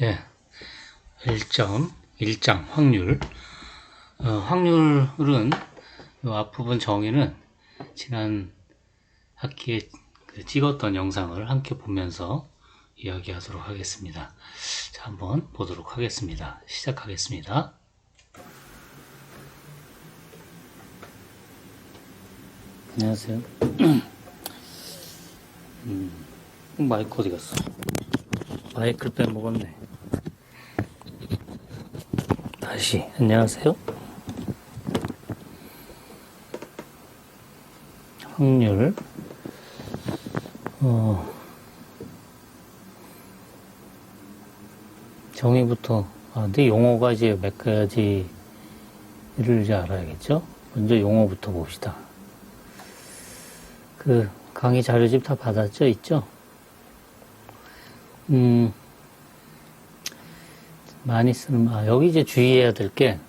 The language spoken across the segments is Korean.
예, 1장 확률. 확률은 이 앞부분 정의는 지난 학기에 찍었던 영상을 함께 보면서 이야기하도록 하겠습니다. 자, 한번 보도록 하겠습니다. 시작하겠습니다. 안녕하세요. 마이크 어디 갔어? 마이크를 빼먹었네. 다시 안녕하세요. 확률 정의부터 근데 용어가 이제 몇 가지를 이제 알아야겠죠. 먼저 용어부터 봅시다. 그 강의 자료집 다 받았죠? 있죠? 많이 쓰는 여기 이제 주의해야 될 게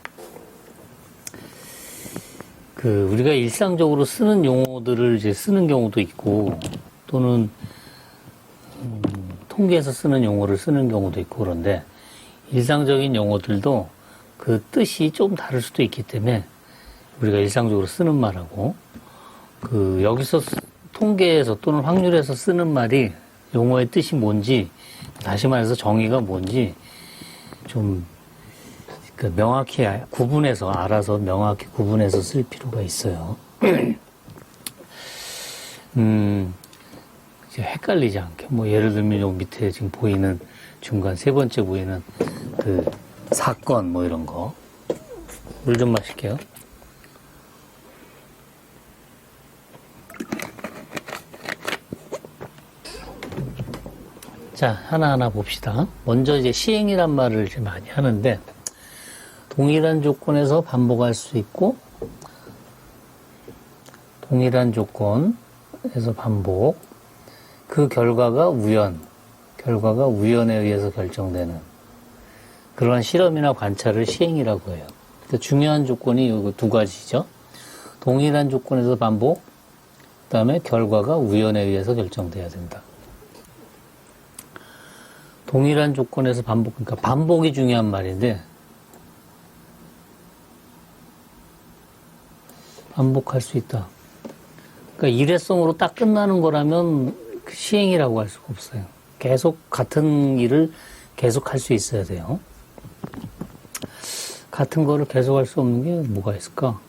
우리가 일상적으로 쓰는 용어들을 이제 쓰는 경우도 있고 또는 통계에서 쓰는 용어를 쓰는 경우도 있고 그런데 일상적인 용어들도 그 뜻이 좀 다를 수도 있기 때문에 우리가 일상적으로 쓰는 말하고 여기서 통계에서 또는 확률에서 쓰는 말이 용어의 뜻이 뭔지 다시 말해서 정의가 뭔지 좀 명확히 구분해서 알아서 명확히 구분해서 쓸 필요가 있어요. 이제 헷갈리지 않게 예를 들면 요 밑에 지금 보이는 중간 세 번째 보이는 사건 이런 거 물 좀 마실게요. 자, 하나하나 봅시다. 먼저 이제 시행이란 말을 이제 많이 하는데, 동일한 조건에서 반복할 수 있고, 동일한 조건에서 반복, 그 결과가 우연에 의해서 결정되는 그러한 실험이나 관찰을 시행이라고 해요. 그러니까 중요한 조건이 이 두 가지죠. 동일한 조건에서 반복, 그 다음에 결과가 우연에 의해서 결정돼야 된다. 동일한 조건에서 그러니까 반복이 중요한 말인데, 반복할 수 있다. 그러니까 일회성으로 딱 끝나는 거라면 시행이라고 할 수가 없어요. 계속 같은 일을 계속 할 수 있어야 돼요. 같은 거를 계속 할 수 없는 게 뭐가 있을까?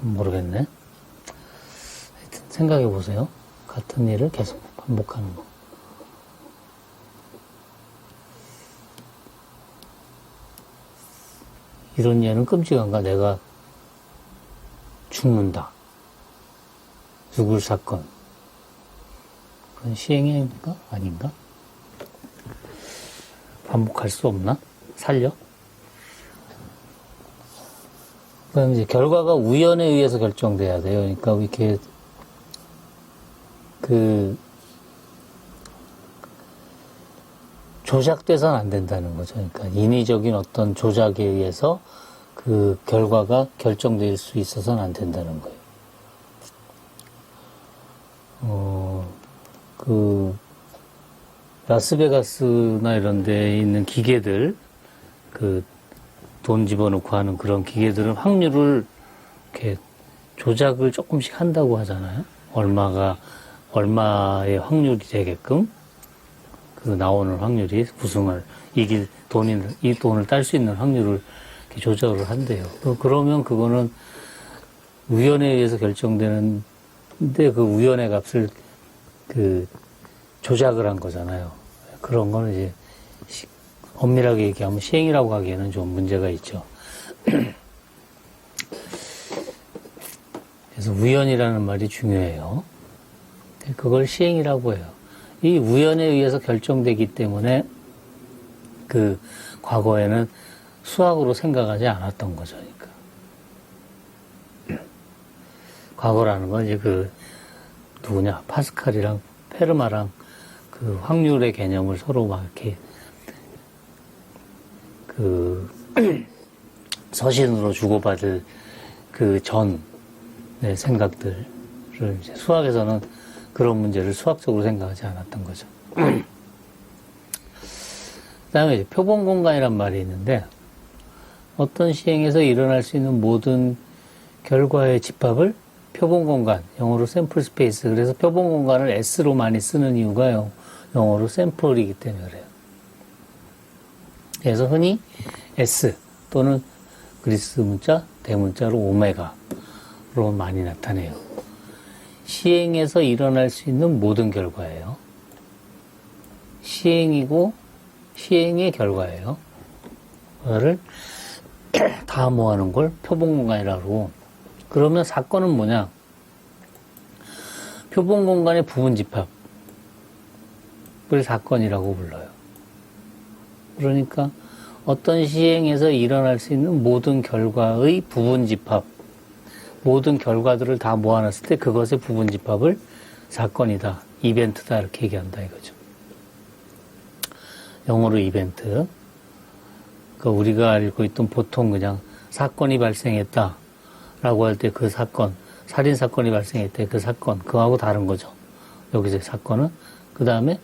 모르겠네. 생각해 보세요. 같은 일을 계속 반복하는 거. 이런 예는 끔찍한가? 내가 죽는다. 죽을 사건. 그건 시행인가? 아닌가? 반복할 수 없나? 살려? 그럼 이제 결과가 우연에 의해서 결정돼야 돼요. 그러니까 이렇게 조작돼서는 안 된다는 거죠. 그러니까 인위적인 어떤 조작에 의해서 그 결과가 결정될 수 있어서는 안 된다는 거예요. 라스베가스나 이런 데에 있는 기계들, 돈 집어넣고 하는 그런 기계들은 확률을 이렇게 조작을 조금씩 한다고 하잖아요. 얼마의 확률이 되게끔 나오는 확률이 이 돈을 딸 수 있는 확률을 이렇게 조절을 한대요. 그러면 그거는 우연에 의해서 결정되는데 그 우연의 값을 조작을 한 거잖아요. 그런 거는 이제 엄밀하게 얘기하면 시행이라고 하기에는 좀 문제가 있죠. 그래서 우연이라는 말이 중요해요. 그걸 시행이라고 해요. 이 우연에 의해서 결정되기 때문에 과거에는 수학으로 생각하지 않았던 거죠. 그러니까. 과거라는 건 이제 파스칼이랑 페르마랑 확률의 개념을 서로 막 이렇게 서신으로 주고받을 전의 생각들을 이제 수학에서는 그런 문제를 수학적으로 생각하지 않았던 거죠. 그 다음에 표본공간이란 말이 있는데, 어떤 시행에서 일어날 수 있는 모든 결과의 집합을 표본공간, 영어로 샘플 스페이스, 그래서 표본공간을 S로 많이 쓰는 이유가 영어로 샘플이기 때문에 그래요. 그래서 흔히 S 또는 그리스 문자, 대문자로 오메가로 많이 나타내요. 시행에서 일어날 수 있는 모든 결과예요. 시행이고 시행의 결과예요. 그거를 다 모아놓은 걸 표본공간이라고 하고, 그러면 사건은 뭐냐? 표본공간의 부분집합을 사건이라고 불러요. 그러니까 어떤 시행에서 일어날 수 있는 모든 결과의 부분집합, 모든 결과들을 다 모아놨을 때 그것의 부분집합을 사건이다, 이벤트다 이렇게 얘기한다 이거죠. 영어로 이벤트. 그러니까 우리가 알고 있던 보통 그냥 사건이 발생했다 라고 할 때 그 사건, 살인사건이 발생했대 그 사건, 그거하고 다른 거죠. 여기서 사건은. 그 다음에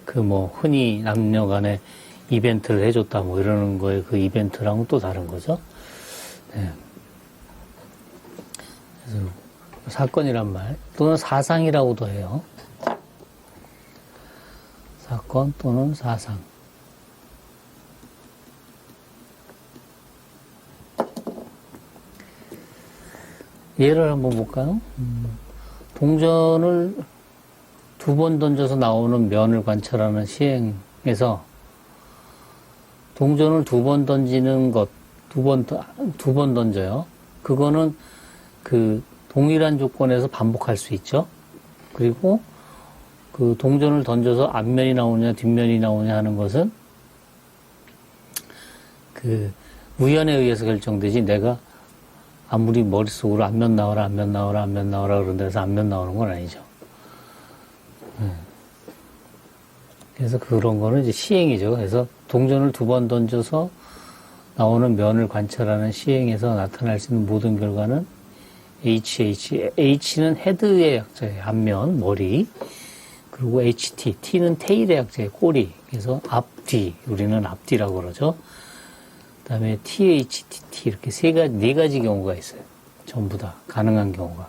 흔히 남녀 간에 이벤트를 해줬다 이러는 거에 그 이벤트랑은 또 다른 거죠. 네. 그래서 사건이란 말, 또는 사상이라고도 해요. 사건 또는 사상. 예를 한번 볼까요? 동전을 2번 던져서 나오는 면을 관찰하는 시행에서 동전을 2번 던지는 것, 2번 던져요. 그거는 그 동일한 조건에서 반복할 수 있죠. 그리고 그 동전을 던져서 앞면이 나오냐 뒷면이 나오냐 하는 것은 그 우연에 의해서 결정되지, 내가 아무리 머릿속으로 앞면 나와라 그런 데서 앞면 나오는 건 아니죠. 그래서 그런 거는 이제 시행이죠. 그래서 동전을 2번 던져서 나오는 면을 관찰하는 시행에서 나타날 수 있는 모든 결과는 H는 헤드의 약자예요. 앞면, 머리. 그리고 T는 테일의 약자예요. 꼬리. 그래서 앞뒤, 우리는 앞뒤라고 그러죠. 그 다음에 THTT 이렇게 네 가지 경우가 있어요. 전부 다 가능한 경우가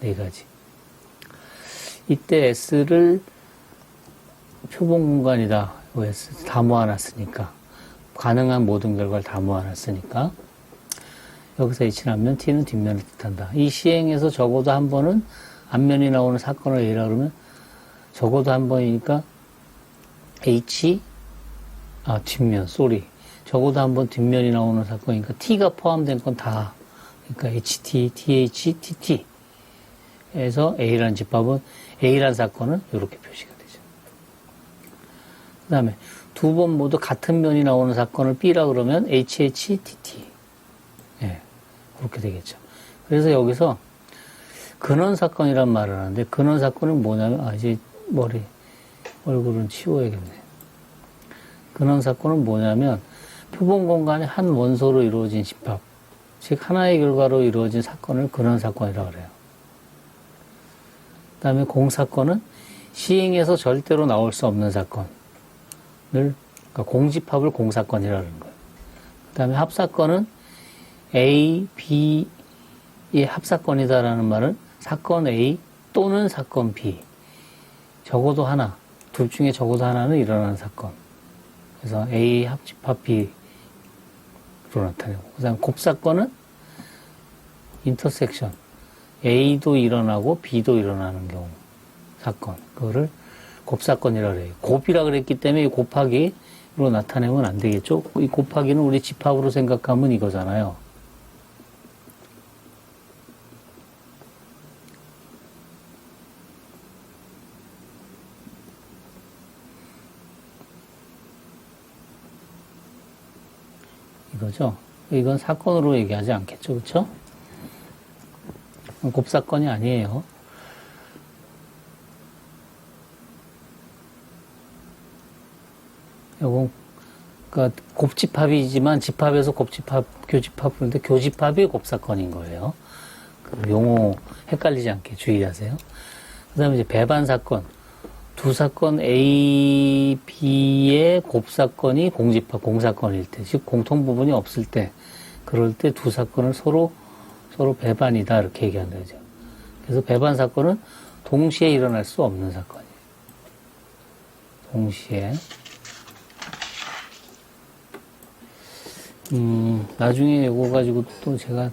4가지. 이때 S를 표본 공간이다. S 다 모아놨으니까, 가능한 모든 결과를 다 모아놨으니까 여기서 H는 앞면, T는 뒷면을 뜻한다. 이 시행에서 적어도 한 번은 앞면이 나오는 사건을 A라 그러면 적어도 한 번이니까 뒷면, 적어도 한 번 뒷면이 나오는 사건이니까 T가 포함된 건 다, 그러니까 HT, TH, TT 에서 A라는 집합은, A라는 사건은 이렇게 표시가 되죠. 그 다음에 2번 모두 같은 면이 나오는 사건을 B라 그러면 HHTT. 예, 그렇게 되겠죠. 그래서 여기서 근원 사건이란 말을 하는데, 근원 사건은 뭐냐면, 이제 얼굴은 치워야겠네. 근원 사건은 뭐냐면, 표본 공간의 한 원소로 이루어진 집합, 즉 하나의 결과로 이루어진 사건을 근원 사건이라고 그래요. 그 다음에 공사건은 시행에서 절대로 나올 수 없는 사건을, 그러니까 공집합을 공사건이라고 하는 거예요. 그 다음에 합사건은 A, B의 합사건이다라는 말은 사건 A 또는 사건 B, 적어도 하나, 둘 중에 적어도 하나는 일어나는 사건. 그래서 A 합집합 B로 나타내고, 그 다음 곱사건은 인터섹션, A도 일어나고 B도 일어나는 경우 사건, 그거를 곱사건이라고 해요. 곱이라 그랬기 때문에 이 곱하기로 나타내면 안 되겠죠. 이 곱하기는 우리 집합으로 생각하면 이거잖아요. 이거죠. 이건 사건으로 얘기하지 않겠죠. 그렇죠? 곱사건이 아니에요. 요건 그러니까 곱집합이지만 집합에서 곱집합, 교집합, 그런데 교집합이 곱사건인 거예요. 그 용어 헷갈리지 않게 주의하세요. 그 다음에 이제 배반 사건. 두 사건 A, B의 곱사건이 공집합, 공사건일 때, 즉 공통 부분이 없을 때, 그럴 때 두 사건을 서로 배반이다 이렇게 얘기한다 그죠. 그래서 배반 사건은 동시에 일어날 수 없는 사건이에요. 동시에. 나중에 이거 가지고 또 제가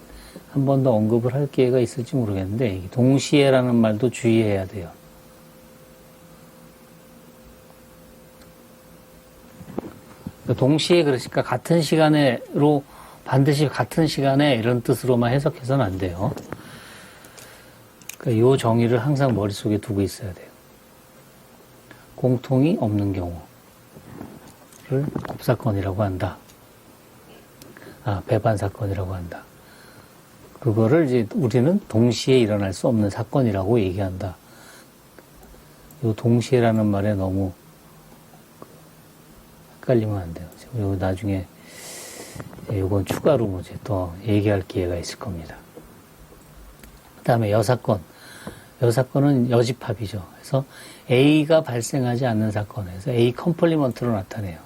한 번 더 언급을 할 기회가 있을지 모르겠는데, 동시에라는 말도 주의해야 돼요. 동시에 그러니까 같은 시간에로 반드시 같은 시간에 이런 뜻으로만 해석해서는 안 돼요. 그러니까 이 정의를 항상 머릿속에 두고 있어야 돼요. 공통이 없는 경우를 곱사건이라고 한다. 배반 사건이라고 한다. 그거를 이제 우리는 동시에 일어날 수 없는 사건이라고 얘기한다. 이 동시에라는 말에 너무 헷갈리면 안 돼요. 그리고 나중에 이건 추가로 뭐지 또 얘기할 기회가 있을 겁니다. 그 다음에 여사건. 여사건은 여집합이죠. 그래서 A가 발생하지 않는 사건에서 A 컴플리먼트로 나타내요.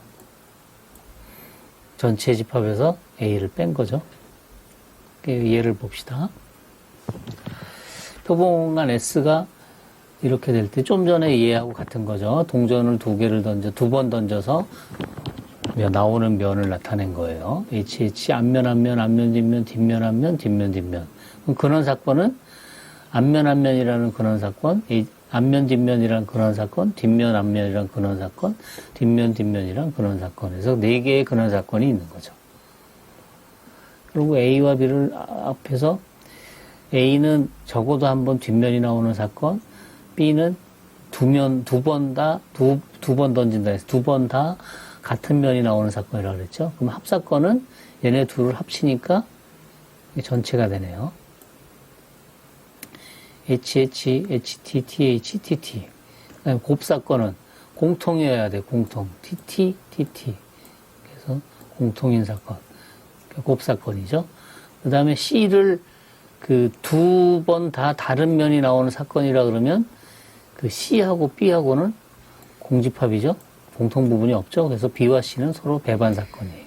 전체 집합에서 A를 뺀 거죠. 예를 봅시다. 표본간 S가 이렇게 될 때 좀 전에 얘하고 같은 거죠. 동전을 두 번 던져서 나오는 면을 나타낸 거예요. HH 앞면 앞면 앞면 뒷면 뒷면 앞면 뒷면 뒷면. 근원 사건은 앞면 앞면이라는 근원 사건, 앞면 뒷면이라는 근원 사건, 뒷면 앞면이라는 근원 사건, 뒷면 뒷면이라는 근원 사건에서 4개의 근원 사건이 있는 거죠. 그리고 A와 B를 앞에서 A는 적어도 한 번 뒷면이 나오는 사건, B는 두 번 던진다 해서 두 번 다 같은 면이 나오는 사건이라고 그랬죠. 그럼 합사건은 얘네 둘을 합치니까 전체가 되네요. HH, HT, TH, TT. 그다음에 곱사건은 공통이어야 돼, 공통. TT, TT. 그래서 공통인 사건. 곱사건이죠. 그 다음에 C를 두 번 다 다른 면이 나오는 사건이라 그러면 C하고 B하고는 공집합이죠. 공통 부분이 없죠. 그래서 B와 C는 서로 배반 사건이에요.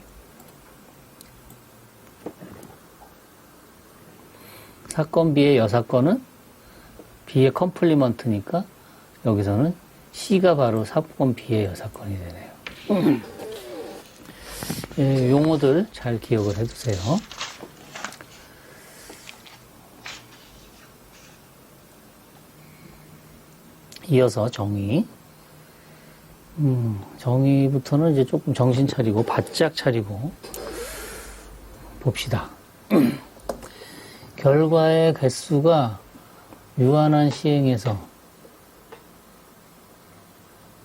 사건 B의 여사건은 B의 컴플리먼트니까 여기서는 C가 바로 사건 B의 여사건이 되네요. 용어들 잘 기억을 해두세요. 이어서 정의. 정의부터는 이제 조금 정신 차리고, 바짝 차리고, 봅시다. 결과의 개수가 유한한 시행에서,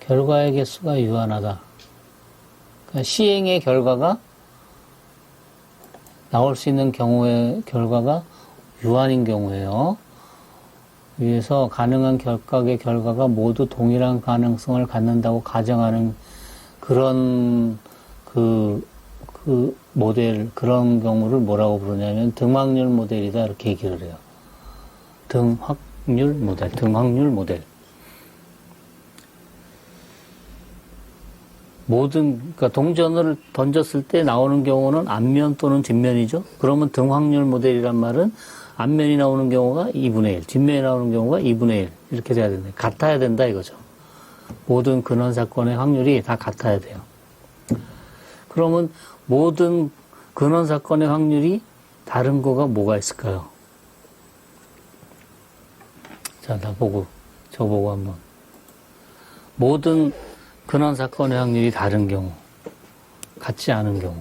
결과의 개수가 유한하다. 그러니까 시행의 결과가, 나올 수 있는 경우의 결과가 유한인 경우에요. 위에서 가능한 결각의 결과가 모두 동일한 가능성을 갖는다고 가정하는 그런 모델, 그런 경우를 뭐라고 부르냐면 등확률 모델이다 이렇게 얘기를 해요. 등확률 모델. 그러니까 동전을 던졌을 때 나오는 경우는 앞면 또는 뒷면이죠. 그러면 등확률 모델이란 말은 앞면이 나오는 경우가 2분의 1, 뒷면이 나오는 경우가 2분의 1 이렇게 돼야 된다. 같아야 된다 이거죠. 모든 근원 사건의 확률이 다 같아야 돼요. 그러면 모든 근원 사건의 확률이 다른 거가 뭐가 있을까요? 자, 저보고 한번. 모든 근원 사건의 확률이 다른 경우, 같지 않은 경우,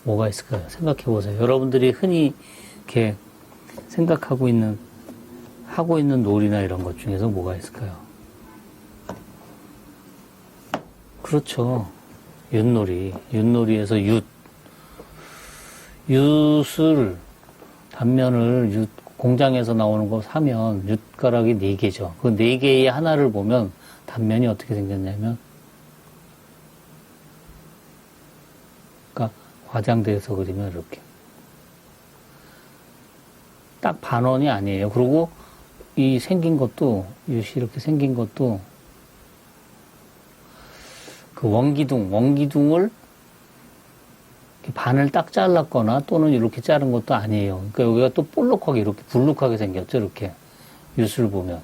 뭐가 있을까요? 생각해 보세요. 여러분들이 흔히 이렇게 생각하고 하고 있는 놀이나 이런 것 중에서 뭐가 있을까요? 그렇죠. 윷놀이에서 단면을 공장에서 나오는 거 사면 윷가락이 4개죠. 그 4개의 하나를 보면 단면이 어떻게 생겼냐면, 그러니까 화장대에서 그리면 이렇게. 딱 반원이 아니에요. 그리고 이 생긴 것도, 윷이 이렇게 생긴 것도, 그 원기둥을 반을 딱 잘랐거나 또는 이렇게 자른 것도 아니에요. 그러니까 여기가 또 볼록하게 이렇게 불룩하게 생겼죠. 이렇게 윷을 보면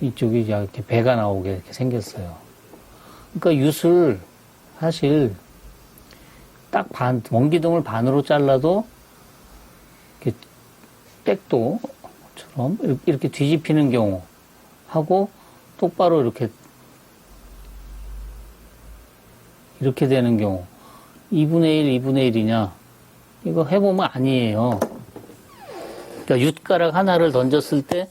이쪽이 이렇게 배가 나오게 이렇게 생겼어요. 그러니까 윷을 사실 딱 원기둥을 반으로 잘라도 이렇게 백도처럼 이렇게 뒤집히는 경우 하고 똑바로 이렇게 되는 경우 2분의 1, 2분의 1이냐 이거 해보면 아니에요. 그러니까 윷가락 하나를 던졌을 때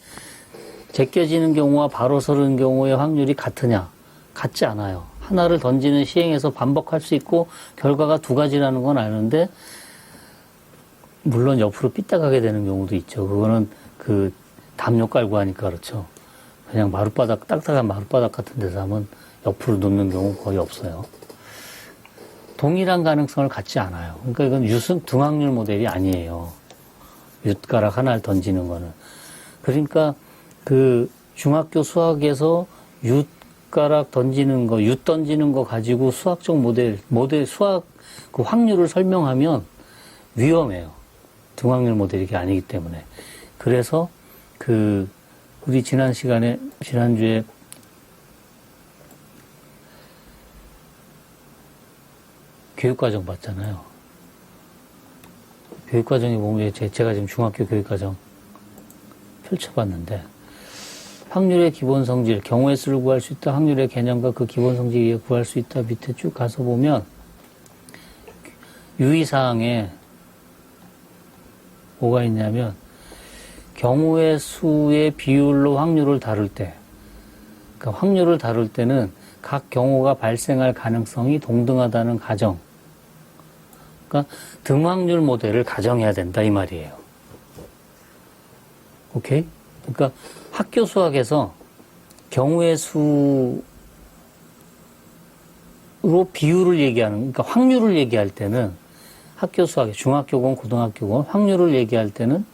제껴지는 경우와 바로 서는 경우의 확률이 같으냐? 같지 않아요. 하나를 던지는 시행에서 반복할 수 있고 결과가 두 가지라는 건 아는데 물론 옆으로 삐딱하게 되는 경우도 있죠. 그거는 그 담요 깔고 하니까 그렇죠. 그냥 마룻바닥, 딱딱한 마룻바닥 같은 데서 하면 옆으로 눕는 경우 거의 없어요. 동일한 가능성을 갖지 않아요. 그러니까 이건 윷은 등확률 모델이 아니에요. 윷가락 하나를 던지는 거는. 그러니까 그 중학교 수학에서 윷가락 던지는 거, 윷 던지는 거 가지고 수학적 모델 수학 그 확률을 설명하면 위험해요. 등확률 모델이 아니기 때문에. 그래서 우리 지난주에 교육과정 봤잖아요. 교육과정에 보면 제가 지금 중학교 교육과정 펼쳐봤는데 확률의 기본 성질, 경우의 수를 구할 수 있다. 확률의 개념과 그 기본 성질에 의해 구할 수 있다. 밑에 쭉 가서 보면 유의사항에 뭐가 있냐면 경우의 수의 비율로 확률을 다룰 때, 그러니까 확률을 다룰 때는 각 경우가 발생할 가능성이 동등하다는 가정, 그러니까 등확률 모델을 가정해야 된다 이 말이에요. 오케이? 그러니까 학교 수학에서 경우의 수로 비율을 얘기하는, 그러니까 확률을 얘기할 때는 학교 수학에 중학교건 고등학교건 확률을 얘기할 때는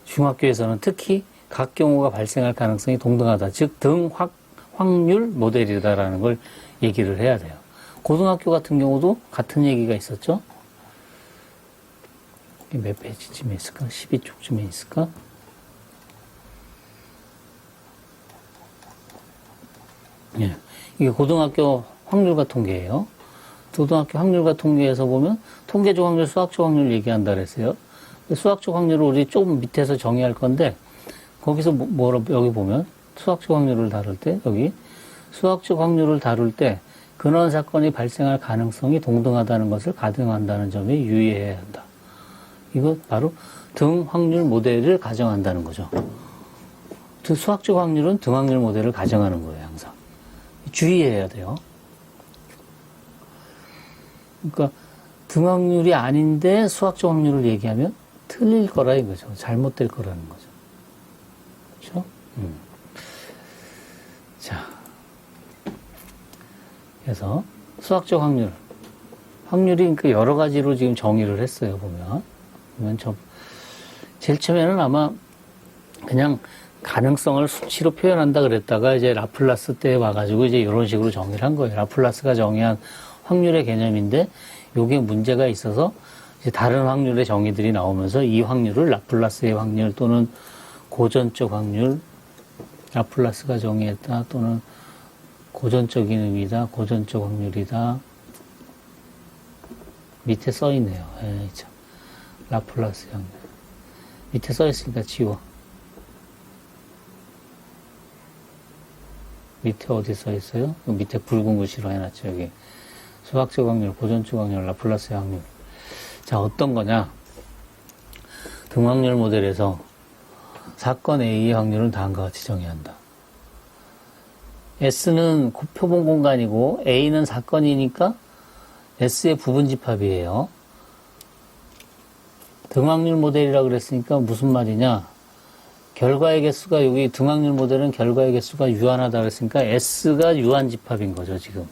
중학교에서는 특히 각 경우가 발생할 가능성이 동등하다. 즉 확률 모델이다라는 걸 얘기를 해야 돼요. 고등학교 같은 경우도 같은 얘기가 있었죠. 몇 페이지쯤에 있을까? 12쪽쯤에 있을까? 예. 이게 고등학교 확률과 통계예요. 고등학교 확률과 통계에서 보면 통계적 확률, 수학적 확률 얘기한다 그랬어요. 수학적 확률을 우리 조금 밑에서 정의할 건데 거기서 여기 보면 수학적 확률을 다룰 때 여기 수학적 확률을 다룰 때 근원 사건이 발생할 가능성이 동등하다는 것을 가정한다는 점에 유의해야 한다. 이거 바로 등 확률 모델을 가정한다는 거죠. 수학적 확률은 등 확률 모델을 가정하는 거예요, 항상. 주의해야 돼요. 그러니까 등 확률이 아닌데 수학적 확률을 얘기하면 틀릴 거라 이거죠. 잘못될 거라는 거죠. 그렇죠? 자, 그래서 수학적 확률이 그러니까 여러 가지로 지금 정의를 했어요. 보면 제일 처음에는 아마 그냥 가능성을 수치로 표현한다 그랬다가 이제 라플라스 때 와가지고 이제 이런 식으로 정의를 한 거예요. 라플라스가 정의한 확률의 개념인데 요게 문제가 있어서 이제 다른 확률의 정의들이 나오면서 이 확률을 라플라스의 확률 또는 고전적 확률, 라플라스가 정의했다 또는 고전적인 의미다, 고전적 확률이다. 밑에 써 있네요. 예, 참. 라플라스 확률. 밑에 써 있으니까 지워. 밑에 어디 써 있어요? 밑에 붉은 글씨로 해놨죠, 여기. 수학적 확률, 고전적 확률, 라플라스 확률. 자, 어떤 거냐? 등확률 모델에서 사건 A의 확률은 다음과 같이 정의한다. S는 표본 공간이고 A는 사건이니까 S의 부분집합이에요. 등확률 모델이라고 그랬으니까 무슨 말이냐? 결과의 개수가 여기 등확률 모델은 결과의 개수가 유한하다 그랬으니까 S가 유한집합인 거죠, 지금.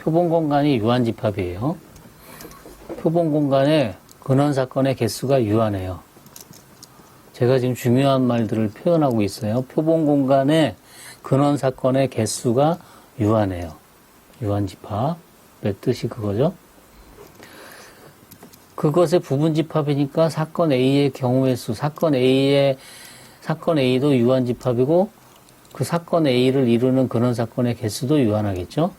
표본 공간이 유한집합이에요. 표본 공간에 근원 사건의 개수가 유한해요. 제가 지금 중요한 말들을 표현하고 있어요. 표본 공간에 근원 사건의 개수가 유한해요. 유한집합의 뜻이 그거죠. 그것의 부분집합이니까 사건 A의 경우의 수, 사건 A도 유한집합이고 그 사건 A를 이루는 근원 사건의 개수도 유한하겠죠.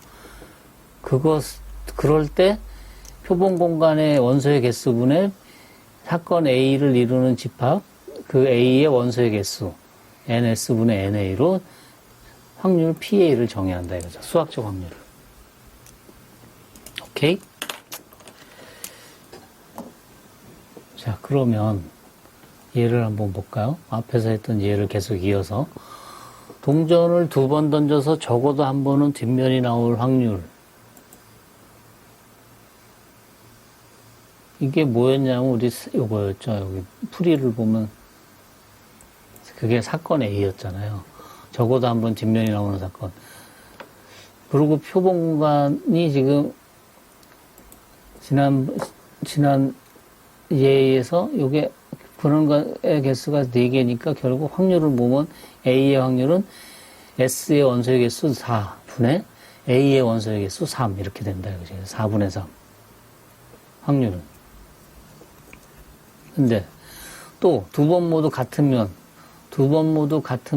그럴 때 표본 공간의 원소의 개수분의 사건 A를 이루는 집합, 그 A의 원소의 개수, NS분의 NA로 확률 PA를 정해야 한다 이거죠. 수학적 확률을. 오케이? 자, 그러면 예를 한번 볼까요? 앞에서 했던 예를 계속 이어서 동전을 2번 던져서 적어도 한 번은 뒷면이 나올 확률. 이게 뭐였냐면 우리 요거였죠. 여기 풀이를 보면 그게 사건 A였잖아요. 적어도 한 번 뒷면이 나오는 사건. 그리고 표본 공간이 지금 지난 예에서 요게 근원의 개수가 4개니까 결국 확률을 보면 A의 확률은 S의 원소의 개수 4분의 A의 원소의 개수 3 이렇게 된다 이거죠. 4분의 3 확률은. 근데 또 2번 모두 같은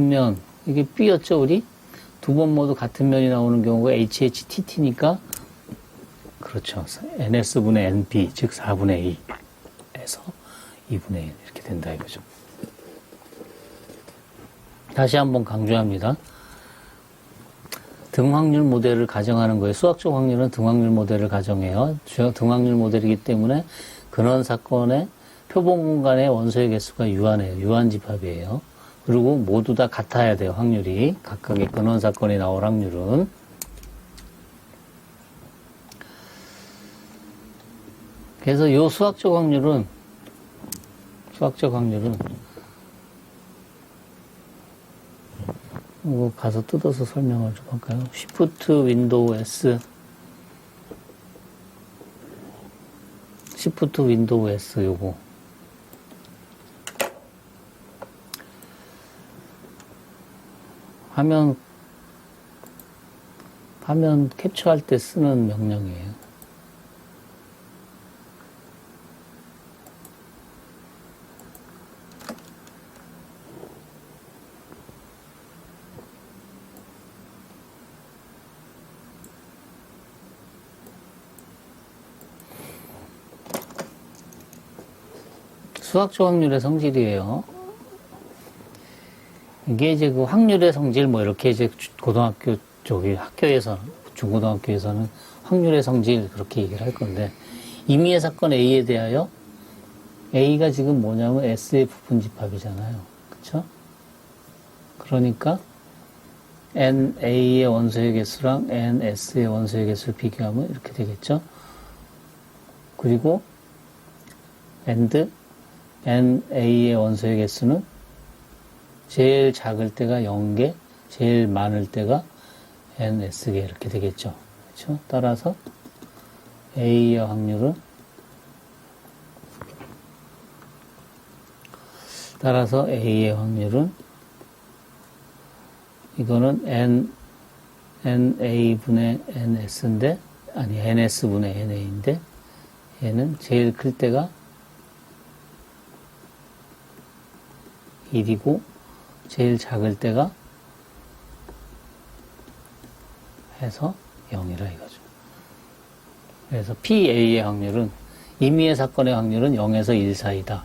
면 이게 B였죠 우리? 2번 모두 같은 면이 나오는 경우가 HHTT니까 그렇죠. NS분의 NB 즉 4분의 2에서 2분의 1 이렇게 된다 이거죠. 다시 한번 강조합니다. 등확률 모델을 가정하는 거예요. 수학적 확률은 등확률 모델을 가정해요. 등확률 모델이기 때문에 근원 사건의 표본 공간의 원소의 개수가 유한해요. 유한집합이에요. 그리고 모두 다 같아야 돼요. 확률이. 각각의 근원 사건이 나올 확률은. 그래서 이 수학적 확률은 이거 가서 뜯어서 설명을 좀 할까요? Shift 윈도우 S 요거 화면 캡처할 때 쓰는 명령이에요. 수학적 확률의 성질이에요. 이게 이제 그 확률의 성질 뭐 이렇게 이제 고등학교 학교에서 중고등학교에서는 확률의 성질 그렇게 얘기를 할 건데 임의의 사건 A에 대하여 A가 지금 뭐냐면 S의 부분집합이잖아요. 그쵸? 그러니까 NA의 원소의 개수랑 NS의 원소의 개수를 비교하면 이렇게 되겠죠? 그리고 NA의 원소의 개수는 제일 작을 때가 0개, 제일 많을 때가 NS개 이렇게 되겠죠. 그렇죠? 따라서 A의 확률은 이거는 NA분의 NS인데 아니 NS분의 NA인데 얘는 제일 클 때가 1이고 제일 작을 때가 해서 0이라 이거죠. 그래서 PA의 확률은 임의의 사건의 확률은 0에서 1 사이다.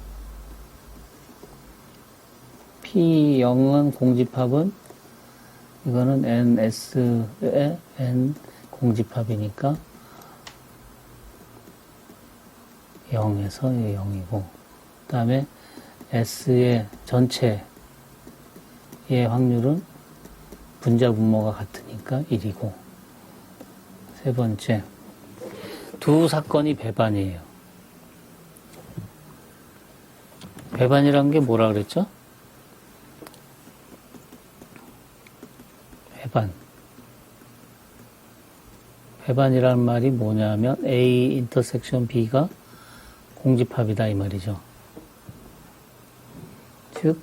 P0은 공집합은 이거는 NS의 N 공집합이니까 0에서 0이고 그 다음에 S의 전체의 확률은 분자 분모가 같으니까 1이고 세 번째 두 사건이 배반이에요. 배반이란 게 뭐라 그랬죠? 배반이라는 말이 뭐냐면 A 인터섹션 B가 공집합이다 이 말이죠. 즉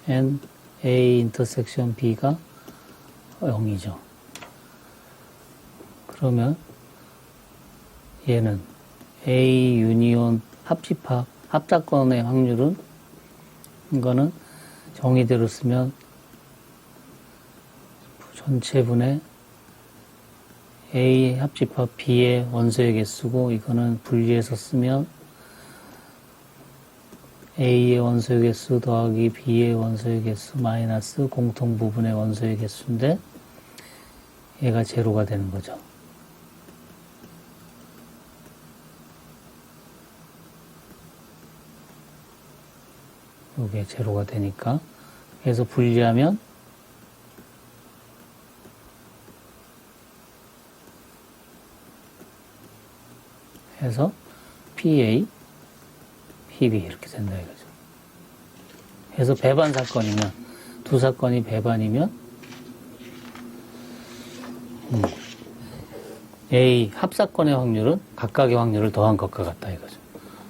N A 인터섹션 B가 0이죠. 그러면 얘는 A 유니온 합집합 합작권의 확률은 이거는 정의대로 쓰면 전체분의 A 합집합 B의 원소의 개수고 이거는 분리해서 쓰면 A의 원소의 개수 더하기 B의 원소의 개수 마이너스 공통 부분의 원소의 개수인데 얘가 제로가 되는 거죠. 이게 제로가 되니까 그래서 분리하면 해서 PA, PB 이렇게 된다 이거죠. 그래서 배반 사건이면 두 사건이 배반이면 A 합사건의 확률은 각각의 확률을 더한 것과 같다 이거죠.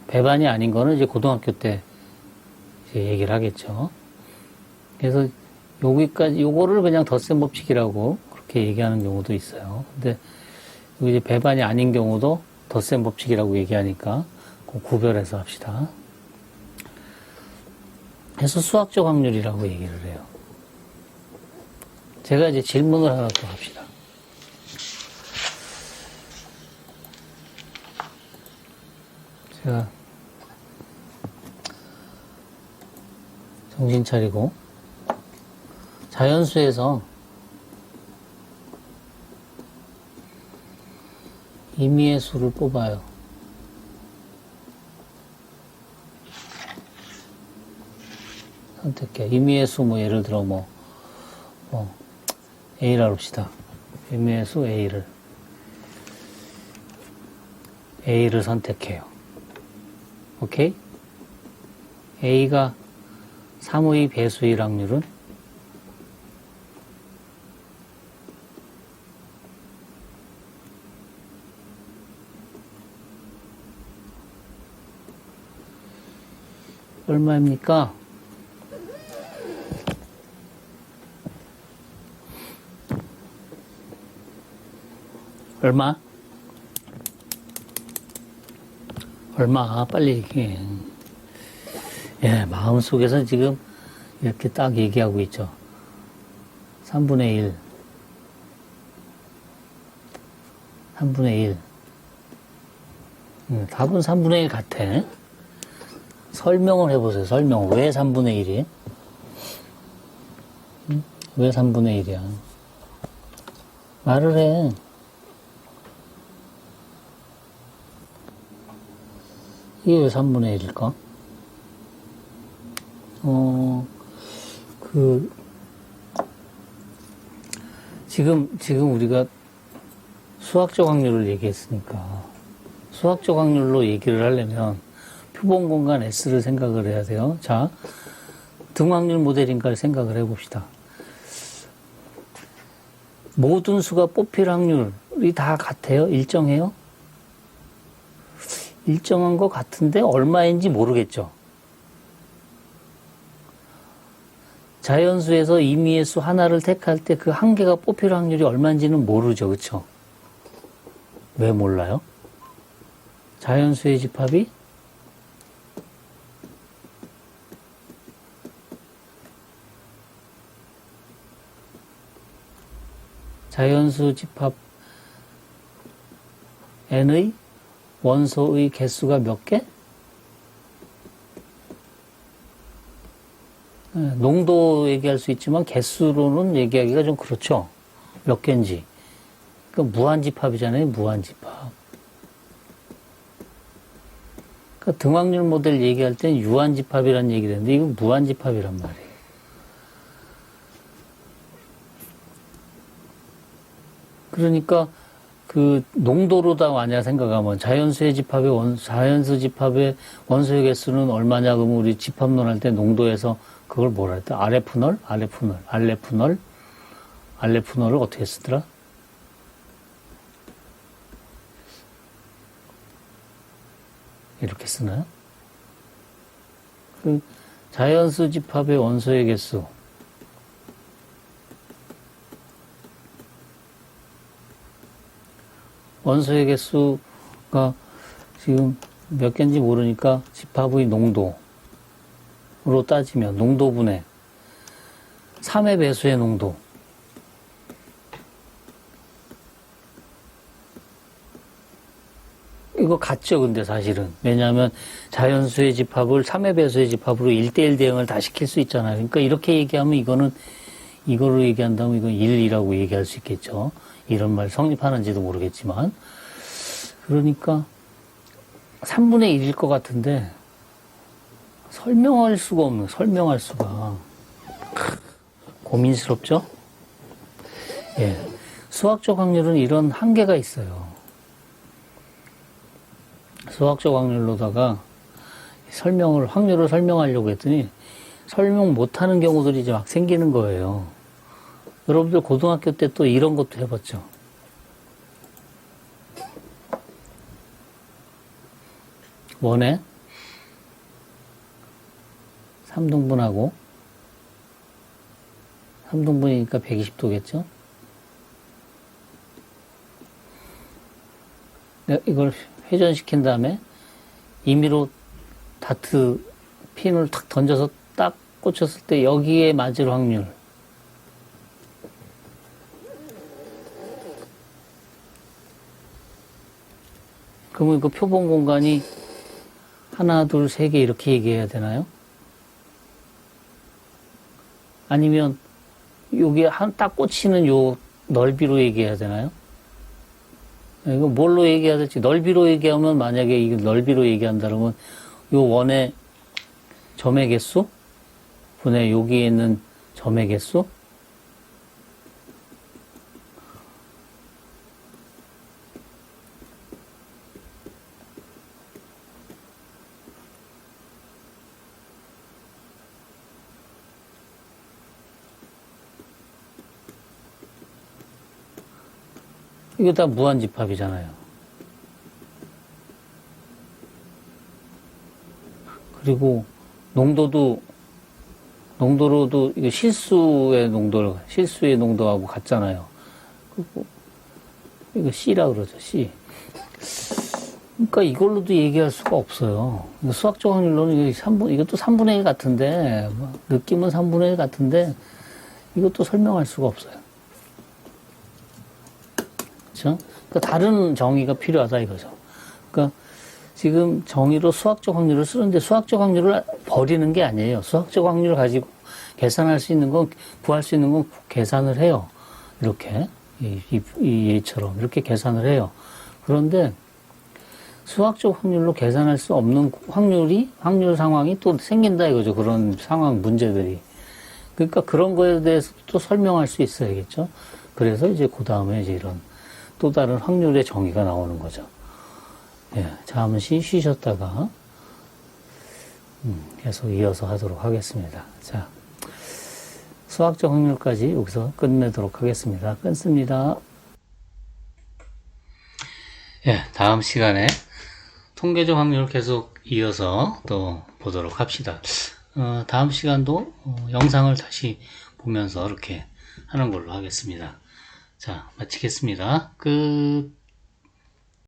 배반이 아닌 거는 이제 고등학교 때 이제 얘기를 하겠죠. 그래서 여기까지 요거를 그냥 덧셈 법칙이라고 그렇게 얘기하는 경우도 있어요. 근데 여기 이제 배반이 아닌 경우도 덧셈 법칙이라고 얘기하니까 그 구별해서 합시다. 그래서 수학적 확률이라고 얘기를 해요. 제가 이제 질문을 하나 또 합시다. 제가 정신 차리고 자연수에서 임의의 수를 뽑아요. 선택해. 임의의 수, 뭐, 예를 들어, A라 합시다. 임의의 수 A를 선택해요. 오케이? A가 3의 배수일 확률은 얼마입니까? 얼마? 빨리 얘기해. 예, 마음속에서 지금 이렇게 딱 얘기하고 있죠. 3분의 1. 3분의 1. 답은 3분의 1 같아. 설명을 해보세요. 설명. 왜 3분의 1이? 왜 3분의 1이야? 말을 해. 이게 왜 3분의 1일까? 지금 우리가 수학적 확률을 얘기했으니까, 수학적 확률로 얘기를 하려면 표본 공간 S를 생각을 해야 돼요. 자, 등확률 모델인가를 생각을 해봅시다. 모든 수가 뽑힐 확률이 다 같아요? 일정해요? 일정한 것 같은데 얼마인지 모르겠죠. 자연수에서 임의의 수 하나를 택할 때 그 한 개가 뽑힐 확률이 얼마인지는 모르죠. 그쵸? 왜 몰라요? 자연수의 집합이 자연수 집합 n의 원소의 개수가 몇 개? 농도 얘기할 수 있지만 개수로는 얘기하기가 좀 그렇죠. 몇 개인지. 그러니까 무한집합이잖아요. 무한집합. 그러니까 등확률 모델 얘기할 땐 유한집합이라는 얘기를 했는데 이건 무한집합이란 말이에요. 그러니까 그 농도로다 마냐 생각하면 자연수 집합의 원소의 개수는 얼마냐 그러면 우리 집합론 할 때 농도에서 그걸 뭐라 했다? 알레프널을 어떻게 쓰더라? 이렇게 쓰나요? 그 자연수 집합의 원소의 개수. 원소의 개수가 지금 몇 개인지 모르니까 집합의 농도로 따지면 농도분의 3의 배수의 농도. 이거 같죠, 근데 사실은. 왜냐하면 자연수의 집합을 3의 배수의 집합으로 1대1 대응을 다 시킬 수 있잖아요. 그러니까 이렇게 얘기하면 이거로 얘기한다면 이건 1이라고 얘기할 수 있겠죠. 이런 말 성립하는지도 모르겠지만. 그러니까 3분의 1일 것 같은데 설명할 수가. 고민스럽죠? 예. 수학적 확률은 이런 한계가 있어요. 수학적 확률로다가 확률을 설명하려고 했더니 설명 못하는 경우들이 이제 막 생기는 거예요. 여러분들 고등학교 때 또 이런 것도 해봤죠? 원에 3등분하고 3등분이니까 120도겠죠? 이걸 회전시킨 다음에 임의로 다트 핀을 탁 던져서 딱 꽂혔을 때 여기에 맞을 확률. 그러면 그 표본 공간이 하나, 둘, 세 개 이렇게 얘기해야 되나요? 아니면 여기에 딱 꽂히는 요 넓이로 얘기해야 되나요? 이거 뭘로 얘기해야 될지, 넓이로 얘기하면 만약에 이 넓이로 얘기한다 그러면 요 원의 점의 개수 분의 여기에 있는 점의 개수 이거 다 무한집합이잖아요. 그리고 농도로도 이거 실수의 농도하고 같잖아요. 그리고 이거 C라 그러죠, C. 그러니까 이걸로도 얘기할 수가 없어요. 수학적 확률로는 이것도 3분의 1 같은데, 느낌은 3분의 1 같은데, 이것도 설명할 수가 없어요. 그렇죠? 그러니까 다른 정의가 필요하다 이거죠. 그러니까 지금 정의로 수학적 확률을 쓰는데 수학적 확률을 버리는 게 아니에요. 수학적 확률을 가지고 계산할 수 있는 건, 구할 수 있는 건 계산을 해요. 이렇게 이 예처럼 이렇게 계산을 해요. 그런데 수학적 확률로 계산할 수 없는 확률 상황이 또 생긴다 이거죠. 그런 상황 문제들이. 그러니까 그런 거에 대해서 또 설명할 수 있어야겠죠. 그래서 이제 그 다음에 이제 이런 또 다른 확률의 정의가 나오는 거죠. 예, 잠시 쉬셨다가 계속 이어서 하도록 하겠습니다. 자, 수학적 확률까지 여기서 끝내도록 하겠습니다. 끊습니다. 예, 다음 시간에 통계적 확률 계속 이어서 또 보도록 합시다. 다음 시간도 영상을 다시 보면서 이렇게 하는 걸로 하겠습니다. 자, 마치겠습니다. 끝.